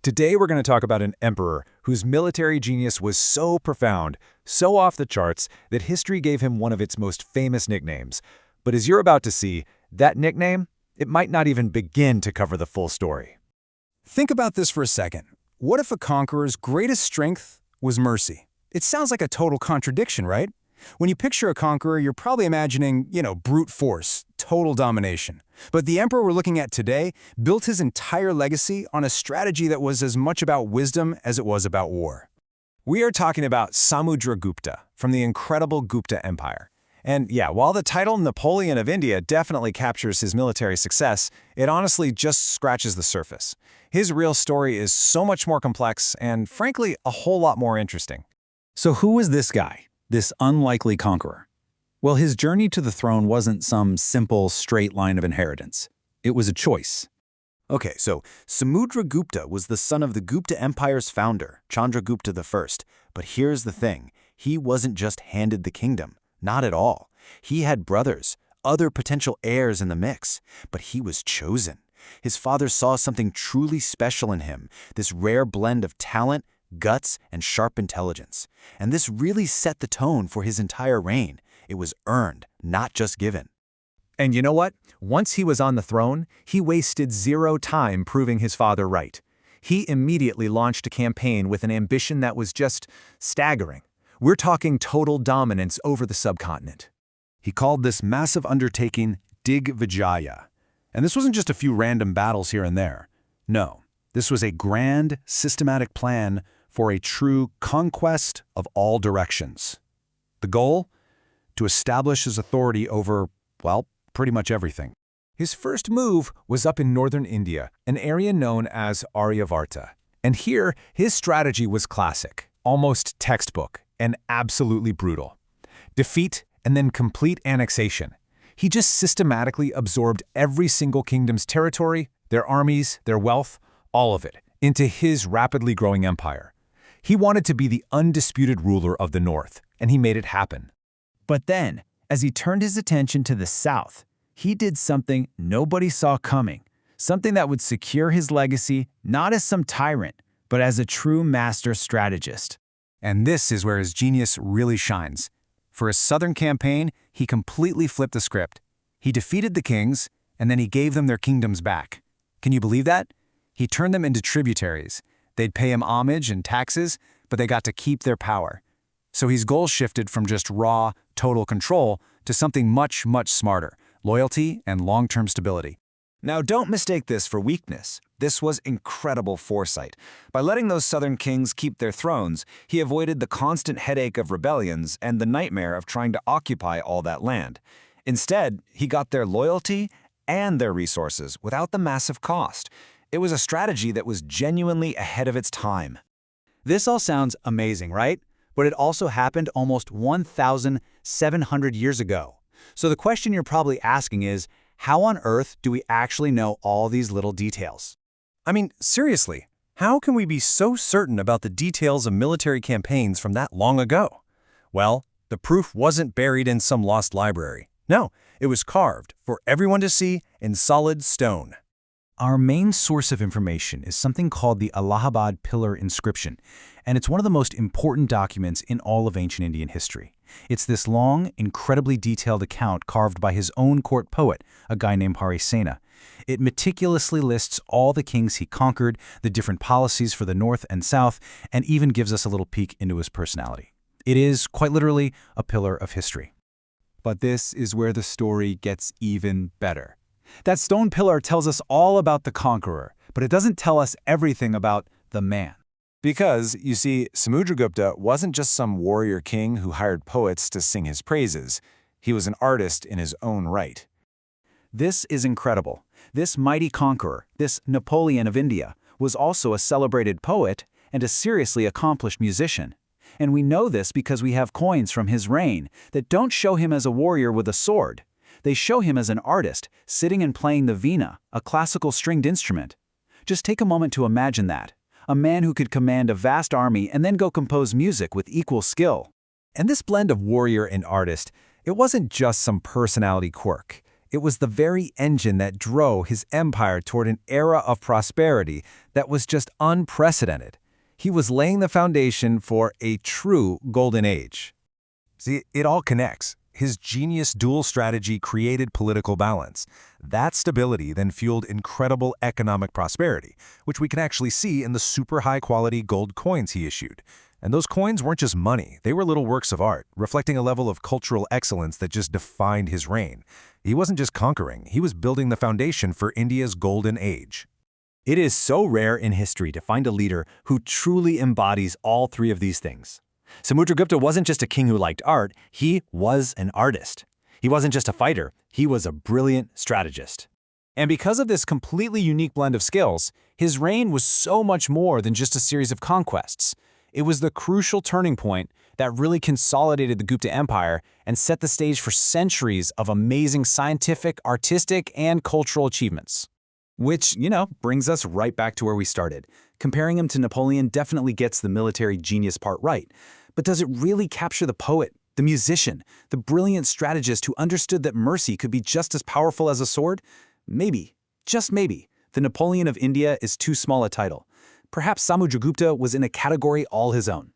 Today we're going to talk about an emperor whose military genius was so profound, so off the charts, that history gave him one of its most famous nicknames. But as you're about to see, that nickname, it might not even begin to cover the full story. Think about this for a second. What if a conqueror's greatest strength was mercy? It sounds like a total contradiction, right? When you picture a conqueror, you're probably imagining, brute force, total domination. But the emperor we're looking at today built his entire legacy on a strategy that was as much about wisdom as it was about war. We are talking about Samudragupta from the incredible Gupta Empire. And yeah, while the title Napoleon of India definitely captures his military success, it honestly just scratches the surface. His real story is so much more complex and, frankly, a whole lot more interesting. So who was this guy, this unlikely conqueror? Well, his journey to the throne wasn't some simple, straight line of inheritance. It was a choice. Okay, so Samudragupta was the son of the Gupta Empire's founder, Chandragupta I. But here's the thing, he wasn't just handed the kingdom. Not at all. He had brothers, other potential heirs in the mix, but he was chosen. His father saw something truly special in him, this rare blend of talent, guts, and sharp intelligence. And this really set the tone for his entire reign. It was earned, not just given. And you know what? Once he was on the throne, he wasted zero time proving his father right. He immediately launched a campaign with an ambition that was just staggering. We're talking total dominance over the subcontinent. He called this massive undertaking Digvijaya. And this wasn't just a few random battles here and there. No, this was a grand, systematic plan for a true conquest of all directions. The goal? To establish his authority over, well, pretty much everything. His first move was up in northern India, an area known as Aryavarta. And here, his strategy was classic, almost textbook, and absolutely brutal. Defeat and then complete annexation. He just systematically absorbed every single kingdom's territory, their armies, their wealth, all of it, into his rapidly growing empire. He wanted to be the undisputed ruler of the north, and he made it happen. But then, as he turned his attention to the south, he did something nobody saw coming, something that would secure his legacy not as some tyrant, but as a true master strategist. And this is where his genius really shines. For his southern campaign, he completely flipped the script. He defeated the kings, and then he gave them their kingdoms back. Can you believe that? He turned them into tributaries. They'd pay him homage and taxes, but they got to keep their power. So his goals shifted from just raw, total control to something much, much smarter, loyalty and long-term stability. Now, don't mistake this for weakness. This was incredible foresight. By letting those southern kings keep their thrones, he avoided the constant headache of rebellions and the nightmare of trying to occupy all that land. Instead, he got their loyalty and their resources without the massive cost. It was a strategy that was genuinely ahead of its time. This all sounds amazing, right? But it also happened almost 1,700 years ago. So the question you're probably asking is, how on earth do we actually know all these little details? I mean, seriously, how can we be so certain about the details of military campaigns from that long ago? Well, the proof wasn't buried in some lost library. No, it was carved for everyone to see in solid stone. Our main source of information is something called the Allahabad Pillar inscription, and it's one of the most important documents in all of ancient Indian history. It's this long, incredibly detailed account carved by his own court poet, a guy named Harisena. It meticulously lists all the kings he conquered, the different policies for the north and south, and even gives us a little peek into his personality. It is, quite literally, a pillar of history. But this is where the story gets even better. That stone pillar tells us all about the conqueror, but it doesn't tell us everything about the man. Because, you see, Samudragupta wasn't just some warrior king who hired poets to sing his praises. He was an artist in his own right. This is incredible. This mighty conqueror, this Napoleon of India, was also a celebrated poet and a seriously accomplished musician. And we know this because we have coins from his reign that don't show him as a warrior with a sword. They show him as an artist, sitting and playing the veena, a classical stringed instrument. Just take a moment to imagine that. A man who could command a vast army and then go compose music with equal skill. And this blend of warrior and artist, it wasn't just some personality quirk. It was the very engine that drove his empire toward an era of prosperity that was just unprecedented. He was laying the foundation for a true golden age. See, it all connects. His genius dual strategy created political balance. That stability then fueled incredible economic prosperity, which we can actually see in the super high-quality gold coins he issued. And those coins weren't just money, they were little works of art, reflecting a level of cultural excellence that just defined his reign. He wasn't just conquering, he was building the foundation for India's golden age. It is so rare in history to find a leader who truly embodies all three of these things. Samudragupta wasn't just a king who liked art, he was an artist. He wasn't just a fighter, he was a brilliant strategist. And because of this completely unique blend of skills, his reign was so much more than just a series of conquests. It was the crucial turning point that really consolidated the Gupta Empire and set the stage for centuries of amazing scientific, artistic, and cultural achievements. Which, brings us right back to where we started. Comparing him to Napoleon definitely gets the military genius part right. But does it really capture the poet, the musician, the brilliant strategist who understood that mercy could be just as powerful as a sword? Maybe, just maybe, the Napoleon of India is too small a title. Perhaps Samudragupta was in a category all his own.